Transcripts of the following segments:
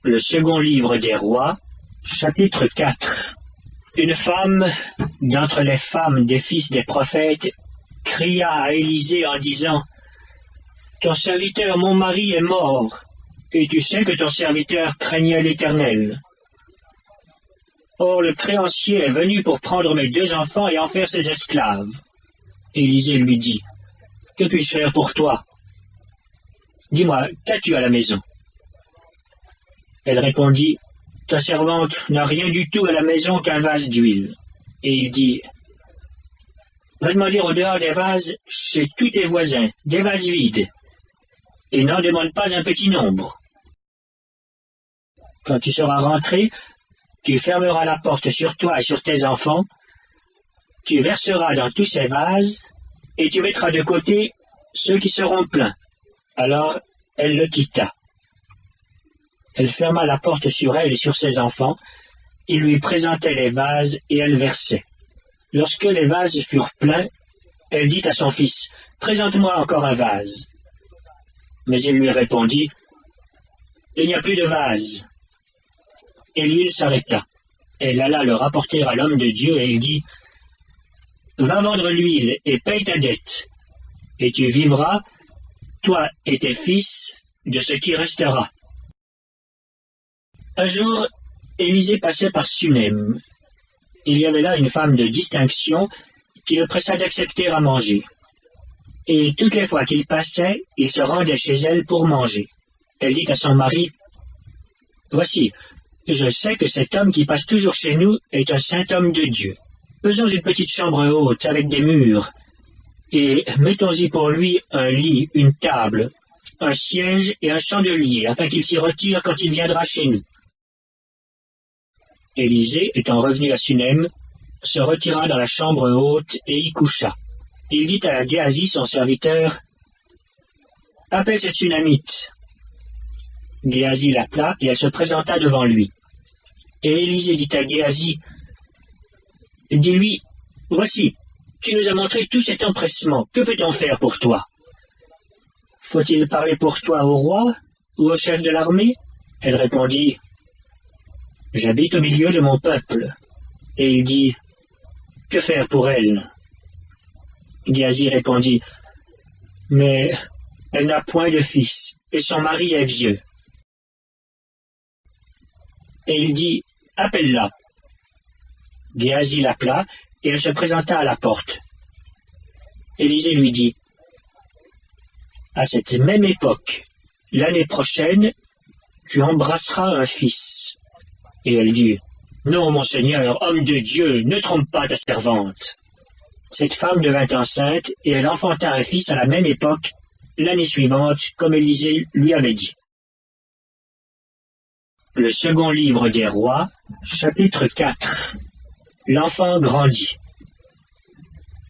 Le second livre des rois, chapitre 4. Une femme, d'entre les femmes des fils des prophètes, cria à Élisée en disant « Ton serviteur, mon mari, est mort, et tu sais que ton serviteur craignait l'Éternel. Or le créancier est venu pour prendre mes 2 enfants et en faire ses esclaves. » Élisée lui dit « Que puis-je faire pour toi? Dis-moi, qu'as-tu à la maison? » Elle répondit « Ta servante n'a rien du tout à la maison qu'un vase d'huile. » Et il dit « Va demander au dehors des vases chez tous tes voisins, des vases vides, et n'en demande pas un petit nombre. Quand tu seras rentré, tu fermeras la porte sur toi et sur tes enfants, tu verseras dans tous ces vases, et tu mettras de côté ceux qui seront pleins. » Alors elle le quitta. Elle ferma la porte sur elle et sur ses enfants. Il lui présentait les vases et elle versait. Lorsque les vases furent pleins, elle dit à son fils « Présente-moi encore un vase. » Mais il lui répondit « Il n'y a plus de vase. » Et l'huile s'arrêta. Elle alla le rapporter à l'homme de Dieu et il dit « Va vendre l'huile et paye ta dette, et tu vivras, toi et tes fils, de ce qui restera. » Un jour, Élisée passait par Sunem. Il y avait là une femme de distinction qui le pressa d'accepter à manger. Et toutes les fois qu'il passait, il se rendait chez elle pour manger. Elle dit à son mari, « Voici, je sais que cet homme qui passe toujours chez nous est un saint homme de Dieu. Faisons une petite chambre haute avec des murs, et mettons-y pour lui un lit, une table, un siège et un chandelier, afin qu'il s'y retire quand il viendra chez nous. » Élisée, étant revenu à Sunem, se retira dans la chambre haute et y coucha. Il dit à Géasi, son serviteur, « Appelle cette Sunamite. » Géasi l'appela et elle se présenta devant lui. Et Élisée dit à Géasi, « Dis-lui, voici, tu nous as montré tout cet empressement, que peut-on faire pour toi? Faut-il parler pour toi au roi ou au chef de l'armée? » Elle répondit, « J'habite au milieu de mon peuple. » Et il dit, « Que faire pour elle? » Géasi répondit, « Mais elle n'a point de fils, et son mari est vieux. » Et il dit, « Appelle-la. » Géasi l'appela, et elle se présenta à la porte. Élisée lui dit, « À cette même époque, l'année prochaine, tu embrasseras un fils. » Et elle dit, « Non, mon Seigneur, homme de Dieu, ne trompe pas ta servante. » Cette femme devint enceinte, et elle enfanta un fils à la même époque, l'année suivante, comme Élisée lui avait dit. Le second livre des rois, chapitre 4. L'enfant grandit.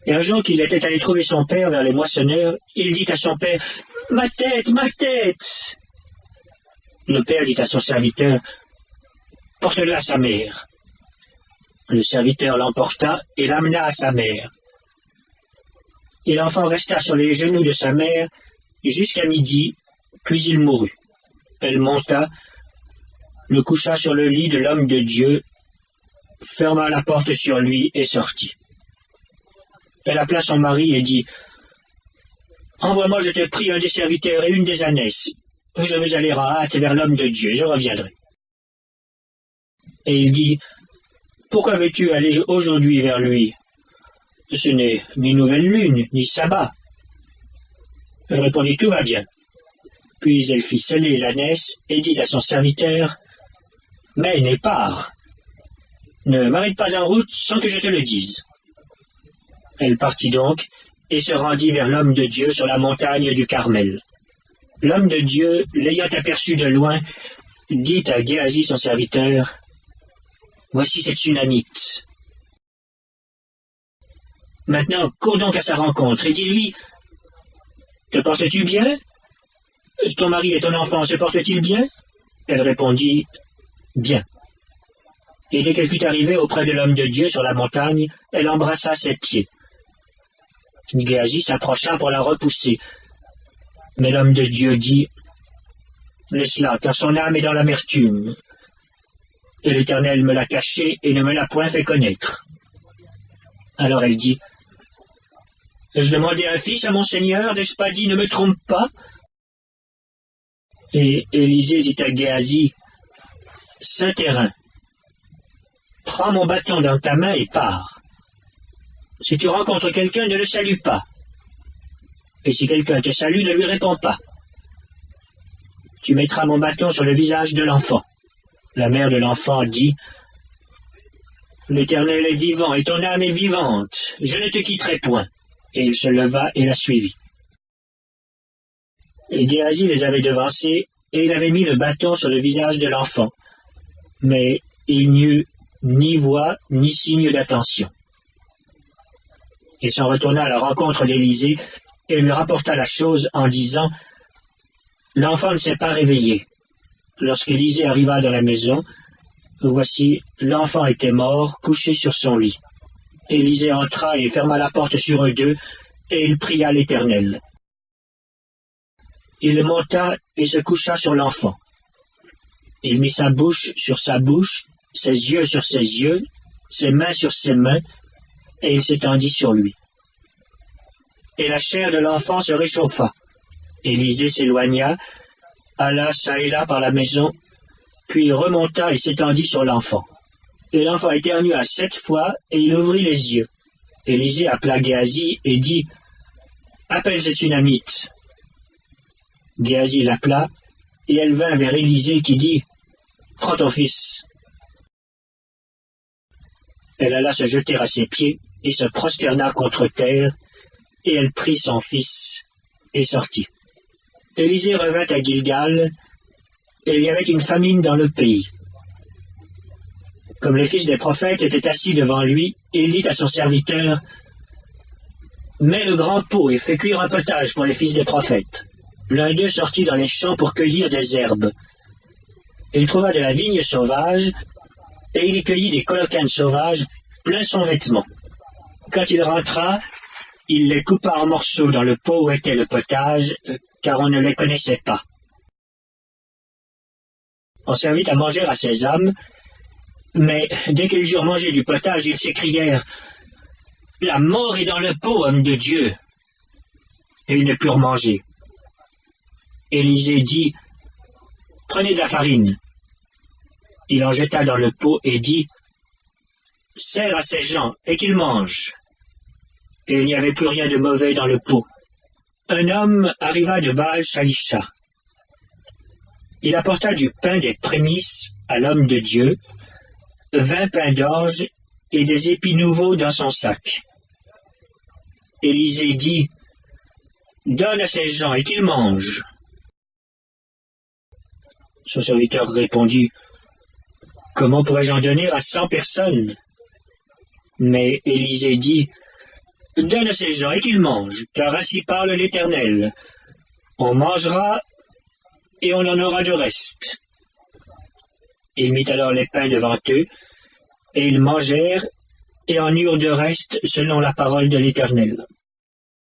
Et un jour qu'il était allé trouver son père vers les moissonneurs, il dit à son père, « Ma tête, ma tête !» Le père dit à son serviteur, « Porte-le à sa mère. » Le serviteur l'emporta et l'amena à sa mère. Et l'enfant resta sur les genoux de sa mère jusqu'à midi, puis il mourut. Elle monta, le coucha sur le lit de l'homme de Dieu, ferma la porte sur lui et sortit. Elle appela son mari et dit, « Envoie-moi, je te prie, un des serviteurs et une des ânesses. Je veux aller à hâte vers l'homme de Dieu, je reviendrai. » Et il dit, « Pourquoi veux-tu aller aujourd'hui vers lui? Ce n'est ni nouvelle lune, ni sabbat. » Elle répondit, « Tout va bien. » Puis elle fit sceller l'ânesse et dit à son serviteur, « Mène et pars. Ne m'arrête pas en route sans que je te le dise. » Elle partit donc et se rendit vers l'homme de Dieu sur la montagne du Carmel. L'homme de Dieu, l'ayant aperçu de loin, dit à Géasi son serviteur, « Voici cette Sunamite. Maintenant, cours donc à sa rencontre et dis-lui, « Te portes-tu bien? Ton mari et ton enfant se portent-ils bien? » Elle répondit, « Bien. » Et dès qu'elle fut arrivée auprès de l'homme de Dieu sur la montagne, elle embrassa ses pieds. Géasi s'approcha pour la repousser. Mais l'homme de Dieu dit, Laisse-la, car son âme est dans l'amertume. Et l'Éternel me l'a cachée et ne me l'a point fait connaître. Alors elle dit, ai-je demandé un fils à mon Seigneur, n'ai-je pas dit, ne me trompe pas? Et Élisée dit à Géasi, ce terrain, prends mon bâton dans ta main et pars. Si tu rencontres quelqu'un, ne le salue pas. Et si quelqu'un te salue, ne lui réponds pas. Tu mettras mon bâton sur le visage de l'enfant. La mère de l'enfant dit, l'Éternel est vivant et ton âme est vivante, je ne te quitterai point. Et il se leva et la suivit. Et Géasi les avait devancés, et il avait mis le bâton sur le visage de l'enfant. Mais il n'y eut ni voix, ni signe d'attention. Il s'en retourna à la rencontre d'Élisée, et lui rapporta la chose en disant, l'enfant ne s'est pas réveillé. Lorsqu'Élisée arriva dans la maison, voici, l'enfant était mort, couché sur son lit. Élisée entra et ferma la porte sur eux deux, et il pria l'Éternel. Il monta et se coucha sur l'enfant. Il mit sa bouche sur sa bouche, ses yeux sur ses yeux, ses mains sur ses mains, et il s'étendit sur lui. Et la chair de l'enfant se réchauffa. Élisée s'éloigna, alla çà et là par la maison, puis remonta et s'étendit sur l'enfant. Et l'enfant éternua 7 fois, et il ouvrit les yeux. Élisée appela Géasi et dit, appelle cette Sunamite. Géasi l'appela, et elle vint vers Élisée qui dit, prends ton fils. Elle alla se jeter à ses pieds, et se prosterna contre terre, et elle prit son fils, et sortit. Élisée revint à Gilgal, et il y avait une famine dans le pays. Comme les fils des prophètes étaient assis devant lui, il dit à son serviteur, mets le grand pot et fais cuire un potage pour les fils des prophètes. L'un d'eux sortit dans les champs pour cueillir des herbes. Il trouva de la vigne sauvage, et il y cueillit des colocanes sauvages, plein son vêtement. Quand il rentra, il les coupa en morceaux dans le pot où était le potage, car on ne les connaissait pas. On servit à manger à ces hommes, mais dès qu'ils eurent mangé du potage, ils s'écrièrent, « La mort est dans le pot, homme de Dieu !» Et ils ne purent manger. Élisée dit, « Prenez de la farine. » Il en jeta dans le pot et dit, « Sers à ces gens et qu'ils mangent. » Et il n'y avait plus rien de mauvais dans le pot. Un homme arriva de Baal-Shalisha. Il apporta du pain des prémices à l'homme de Dieu, 20 pains d'orge et des épis nouveaux dans son sac. Élisée dit, « Donne à ces gens et qu'ils mangent. » Son serviteur répondit, « Comment pourrais-je en donner à 100 personnes ?» Mais Élisée dit, « Donne à ces gens et qu'ils mangent, car ainsi parle l'Éternel. On mangera et on en aura de reste. » Il mit alors les pains devant eux, et ils mangèrent et en eurent de reste selon la parole de l'Éternel.